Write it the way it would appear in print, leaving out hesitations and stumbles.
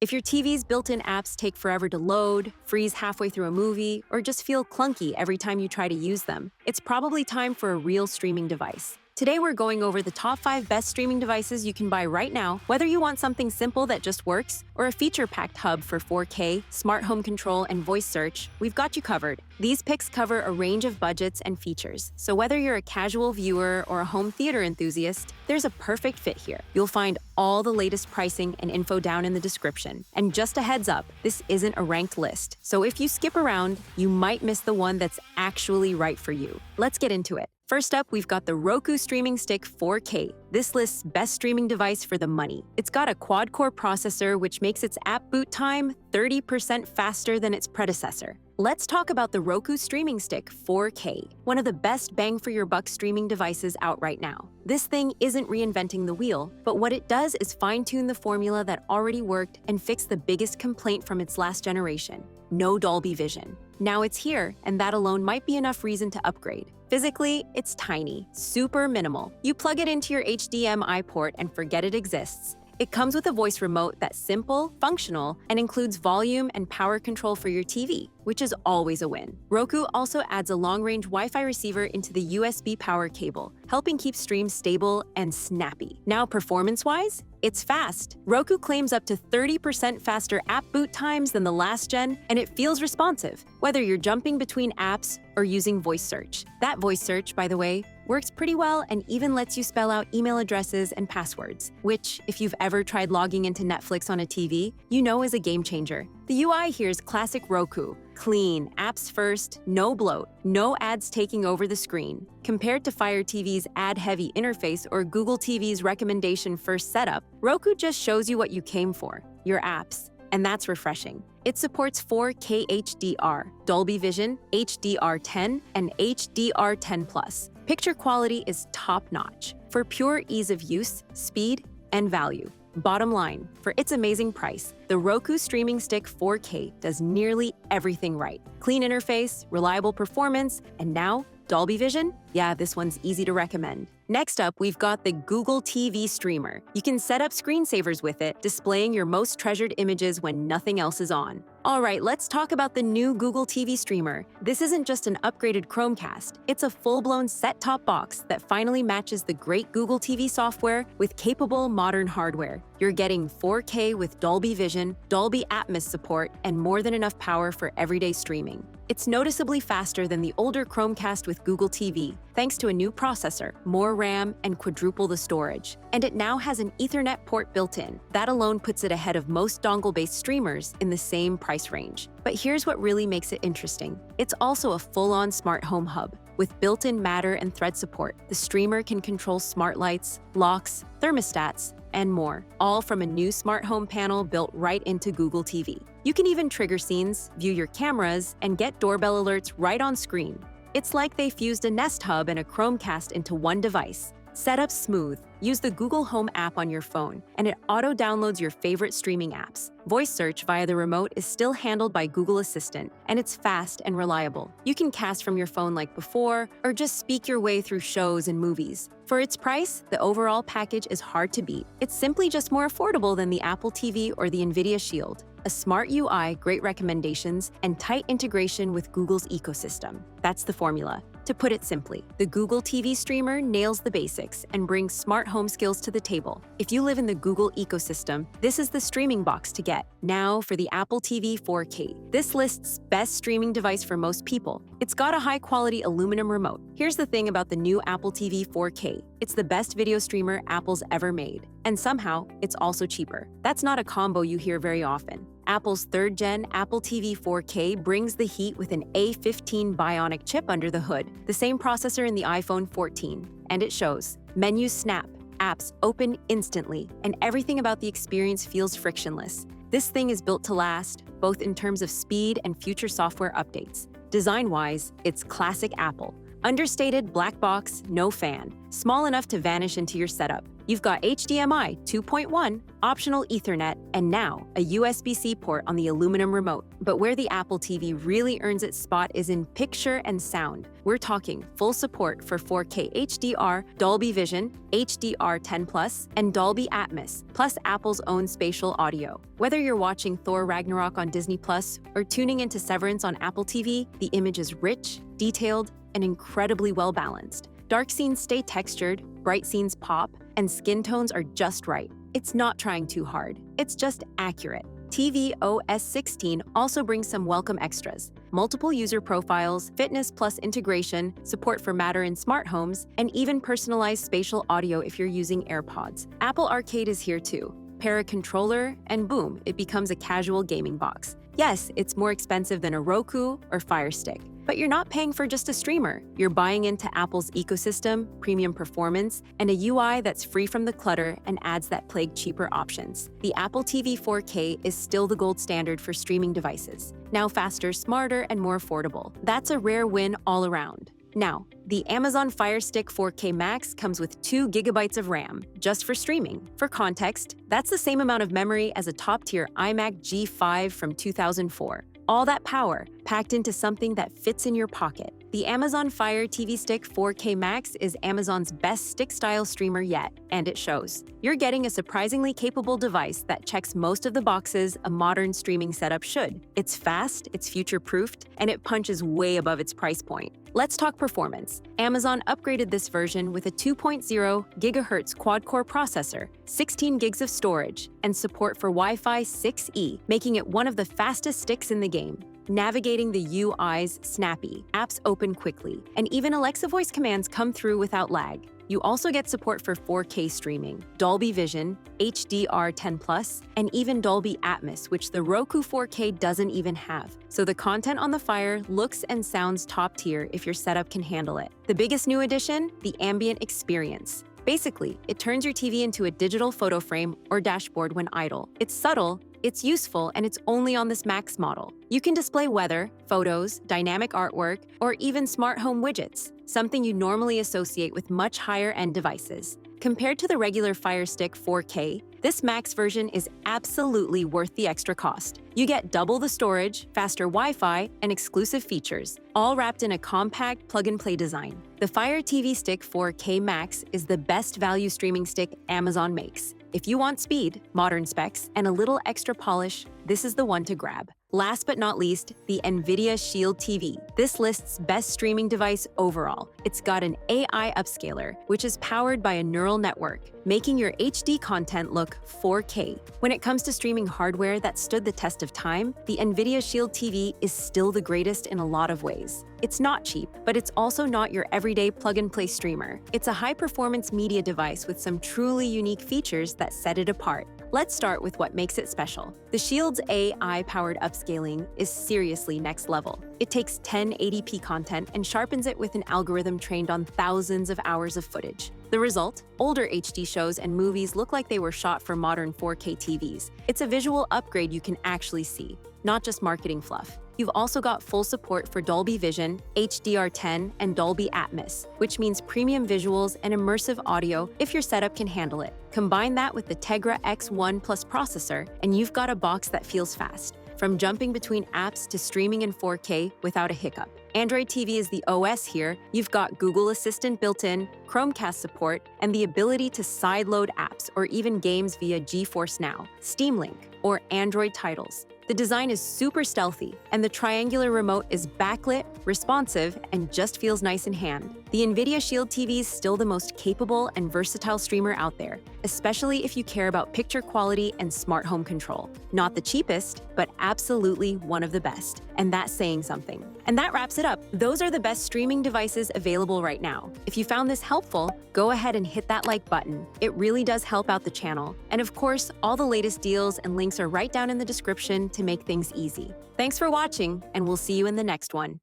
If your TV's built-in apps take forever to load, freeze halfway through a movie, or just feel clunky every time you try to use them, it's probably time for a real streaming device. Today we're going over the top 5 best streaming devices you can buy right now, whether you want something simple that just works, or a feature-packed hub for 4K, smart home control, and voice search, we've got you covered. These picks cover a range of budgets and features, so whether you're a casual viewer or a home theater enthusiast, there's a perfect fit here. You'll find all the latest pricing and info down in the description. And just a heads up, this isn't a ranked list, so if you skip around, you might miss the one that's actually right for you. Let's get into it. First up, we've got the Roku Streaming Stick 4K. This lists best streaming device for the money. It's got a quad-core processor, which makes its app boot time 30% faster than its predecessor. Let's talk about the Roku Streaming Stick 4K, one of the best bang-for-your-buck streaming devices out right now. This thing isn't reinventing the wheel, but what it does is fine-tune the formula that already worked and fix the biggest complaint from its last generation: no Dolby Vision. Now it's here, and that alone might be enough reason to upgrade. Physically, it's tiny, super minimal. You plug it into your HDMI port and forget it exists. It comes with a voice remote that's simple, functional, and includes volume and power control for your TV, which is always a win. Roku also adds a long-range Wi-Fi receiver into the USB power cable, helping keep streams stable and snappy. Now, performance-wise, it's fast. Roku claims up to 30% faster app boot times than the last gen, and it feels responsive, whether you're jumping between apps or using voice search. That voice search, by the way, works pretty well and even lets you spell out email addresses and passwords, which, if you've ever tried logging into Netflix on a TV, you know is a game changer. The UI here is classic Roku. Clean, apps first, no bloat, no ads taking over the screen. Compared to Fire TV's ad-heavy interface or Google TV's recommendation-first setup, Roku just shows you what you came for, your apps. And that's refreshing. It supports 4K HDR, Dolby Vision, HDR10, and HDR10+. Picture quality is top-notch for pure ease of use, speed, and value. Bottom line, for its amazing price, the Roku Streaming Stick 4K does nearly everything right. Clean interface, reliable performance, and now, Dolby Vision? Yeah, this one's easy to recommend. Next up, we've got the Google TV Streamer. You can set up screensavers with it, displaying your most treasured images when nothing else is on. All right, let's talk about the new Google TV Streamer. This isn't just an upgraded Chromecast. It's a full-blown set-top box that finally matches the great Google TV software with capable modern hardware. You're getting 4K with Dolby Vision, Dolby Atmos support, and more than enough power for everyday streaming. It's noticeably faster than the older Chromecast with Google TV, thanks to a new processor, more RAM, and quadruple the storage. And it now has an Ethernet port built in. That alone puts it ahead of most dongle-based streamers in the same price range. But here's what really makes it interesting. It's also a full-on smart home hub. With built-in Matter and Thread support, the streamer can control smart lights, locks, thermostats, and more, all from a new smart home panel built right into Google TV. You can even trigger scenes, view your cameras, and get doorbell alerts right on screen. It's like they fused a Nest Hub and a Chromecast into one device. Setup's smooth. Use the Google Home app on your phone, and it auto-downloads your favorite streaming apps. Voice search via the remote is still handled by Google Assistant, and it's fast and reliable. You can cast from your phone like before, or just speak your way through shows and movies. For its price, the overall package is hard to beat. It's simply just more affordable than the Apple TV or the Nvidia Shield. A smart UI, great recommendations, and tight integration with Google's ecosystem. That's the formula. To put it simply, the Google TV Streamer nails the basics and brings smart home skills to the table. If you live in the Google ecosystem, this is the streaming box to get. Now for the Apple TV 4K. This lists best streaming device for most people. It's got a high-quality aluminum remote. Here's the thing about the new Apple TV 4K. It's the best video streamer Apple's ever made. And somehow, it's also cheaper. That's not a combo you hear very often. Apple's 3rd-gen Apple TV 4K brings the heat with an A15 Bionic chip under the hood, the same processor in the iPhone 14. And it shows. Menus snap, apps open instantly, and everything about the experience feels frictionless. This thing is built to last, both in terms of speed and future software updates. Design-wise, it's classic Apple. Understated black box, no fan, small enough to vanish into your setup. You've got HDMI 2.1, optional Ethernet, and now a USB-C port on the aluminum remote. But where the Apple TV really earns its spot is in picture and sound. We're talking full support for 4K HDR, Dolby Vision, HDR10+, and Dolby Atmos, plus Apple's own spatial audio. Whether you're watching Thor Ragnarok on Disney Plus or tuning into Severance on Apple TV, the image is rich, detailed, and incredibly well-balanced. Dark scenes stay textured, bright scenes pop, and skin tones are just right. It's not trying too hard. It's just accurate. tvOS 16 also brings some welcome extras: multiple user profiles, fitness plus integration, support for Matter in smart homes, and even personalized spatial audio if you're using AirPods. Apple Arcade is here too. Pair a controller, and boom, it becomes a casual gaming box. Yes, it's more expensive than a Roku or Fire Stick, but you're not paying for just a streamer. You're buying into Apple's ecosystem, premium performance, and a UI that's free from the clutter and adds that plague cheaper options. The Apple TV 4K is still the gold standard for streaming devices. Now faster, smarter, and more affordable. That's a rare win all around. Now, the Amazon Fire Stick 4K Max comes with 2 GB of RAM, just for streaming. For context, that's the same amount of memory as a top-tier iMac G5 from 2004. All that power, packed into something that fits in your pocket. The Amazon Fire TV Stick 4K Max is Amazon's best stick-style streamer yet, and it shows. You're getting a surprisingly capable device that checks most of the boxes a modern streaming setup should. It's fast, it's future-proofed, and it punches way above its price point. Let's talk performance. Amazon upgraded this version with a 2.0 GHz quad-core processor, 16 gigs of storage, and support for Wi-Fi 6E, making it one of the fastest sticks in the game. Navigating the UI's snappy, apps open quickly, and even Alexa voice commands come through without lag. You also get support for 4K streaming, Dolby Vision, HDR10+, and even Dolby Atmos, which the Roku 4K doesn't even have. So the content on the Fire looks and sounds top tier if your setup can handle it. The biggest new addition? The ambient experience. Basically, it turns your TV into a digital photo frame or dashboard when idle. It's subtle, it's useful, and it's only on this Max model. You can display weather, photos, dynamic artwork, or even smart home widgets, something you normally associate with much higher-end devices. Compared to the regular Fire Stick 4K, this Max version is absolutely worth the extra cost. You get double the storage, faster Wi-Fi, and exclusive features, all wrapped in a compact plug-and-play design. The Fire TV Stick 4K Max is the best value streaming stick Amazon makes. If you want speed, modern specs, and a little extra polish, this is the one to grab. Last but not least, the Nvidia Shield TV. This lists best streaming device overall. It's got an AI upscaler, which is powered by a neural network, making your HD content look 4K. When it comes to streaming hardware that stood the test of time, the Nvidia Shield TV is still the greatest in a lot of ways. It's not cheap, but it's also not your everyday plug-and-play streamer. It's a high-performance media device with some truly unique features that set it apart. Let's start with what makes it special. The Shield's AI-powered upscaling is seriously next level. It takes 1080p content and sharpens it with an algorithm trained on thousands of hours of footage. The result? Older HD shows and movies look like they were shot for modern 4K TVs. It's a visual upgrade you can actually see, not just marketing fluff. You've also got full support for Dolby Vision, HDR10, and Dolby Atmos, which means premium visuals and immersive audio if your setup can handle it. Combine that with the Tegra X1 Plus processor, and you've got a box that feels fast, from jumping between apps to streaming in 4K without a hiccup. Android TV is the OS here. You've got Google Assistant built in, Chromecast support, and the ability to sideload apps or even games via GeForce Now, Steam Link, or Android titles. The design is super stealthy, and the triangular remote is backlit, responsive, and just feels nice in hand. The Nvidia Shield TV is still the most capable and versatile streamer out there, especially if you care about picture quality and smart home control. Not the cheapest, but absolutely one of the best. And that's saying something. And that wraps it up. Those are the best streaming devices available right now. If you found this helpful, go ahead and hit that like button. It really does help out the channel. And of course, all the latest deals and links are right down in the description to make things easy. Thanks for watching, and we'll see you in the next one.